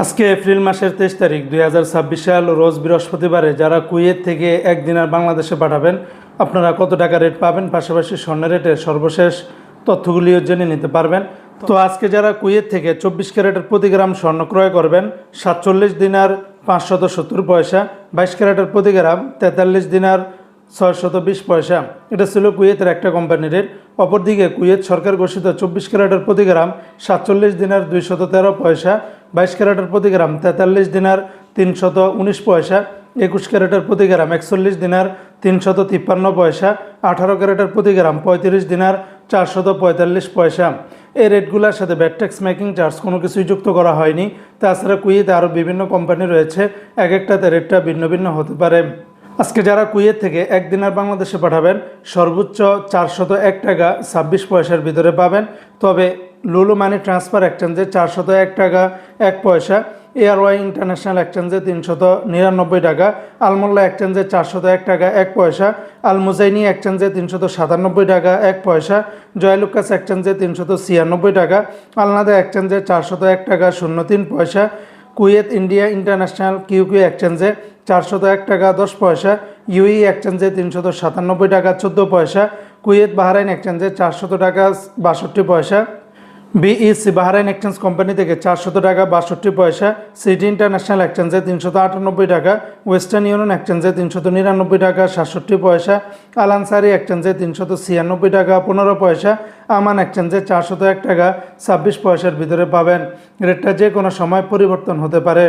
আজকে এপ্রিল মাসের 23 তারিখ 2026 সাল রোজ বৃহস্পতিবারে যারা কুয়েত থেকে এক দিনার বাংলাদেশে পাঠাবেন আপনারা কত টাকা রেট পাবেন, পাশাপাশি স্বর্ণের রেটের সর্বশেষ তথ্যগুলিও জেনে নিতে পারবেন। তো আজকে যারা কুয়েত থেকে 24 ক্যারেটের প্রতি গ্রাম স্বর্ণ ক্রয় করবেন 47 দিনার 570 পয়সা, 22 ক্যারেটের প্রতি গ্রাম 43 দিনার 620 পয়সা। এটা ছিল কুয়েতের একটা কোম্পানির রেট। অপরদিকে কুয়েত সরকার ঘোষিত 24 ক্যারেটের প্রতি গ্রাম 47 দিনার 213 পয়সা, 22 ক্যারেটের প্রতি গ্রাম 43 দিনার 319 পয়সা, 21 ক্যারেটের প্রতি গ্রাম 41 দিনার 353 পয়সা, 18 ক্যারেটের প্রতি গ্রাম 35 দিনার 445 পয়সা। এই রেটগুলোর সাথে ভ্যাট ট্যাক্স মেকিং চার্জ কোনো কিছুই যুক্ত করা হয়নি। তাছাড়া কুয়েতে আরও বিভিন্ন কোম্পানি রয়েছে, এক একটাতে রেটটা ভিন্ন ভিন্ন হতে পারে। আজকে যারা কুয়েত থেকে এক দিনার বাংলাদেশে পাঠাবেন সর্বোচ্চ 401 টাকা 26 পয়সার ভিতরে পাবেন। তবে লুলু মানি ট্রান্সফার এক্সচেঞ্জে 401 টাকা 1 পয়সা, এয়ারওয়াই ইন্টারন্যাশনাল এক্সচেঞ্জে 399 টাকা, আলমোল্লা এক্সচেঞ্জে 401 টাকা 1 পয়সা, আল মুজাইনি এক্সচেঞ্জে 397 টাকা 1 পয়সা, জয়লুকাস এক্সচেঞ্জে 396 টাকা, আলনাদা এক্সচেঞ্জে 401 টাকা 03 পয়সা, কুয়েত ইন্ডিয়া ইন্টারন্যাশনাল কিউকিউ এক্সচেঞ্জে 401 টাকা 10 পয়সা, ইউই এক্সচেঞ্জে 397 টাকা 14 পয়সা, কুয়েত বাহরাইন এক্সচেঞ্জে 400 টাকা 62 পয়সা, বিইসি বাহরাইন এক্সচেঞ্জ কোম্পানি থেকে 400 টাকা 62 পয়সা, সিটি ইন্টারন্যাশনাল এক্সচেঞ্জে 398 টাকা, ওয়েস্টার্ন ইউনিয়ন এক্সচেঞ্জে 399 টাকা 67 পয়সা, আল আনসারি এক্সচেঞ্জে 396 টাকা 15 পয়সা, আমান এক্সচেঞ্জে 401 টাকা 26 পয়সার ভিতরে পাবেন। রেটটা যে কোনো সময় পরিবর্তন হতে পারে।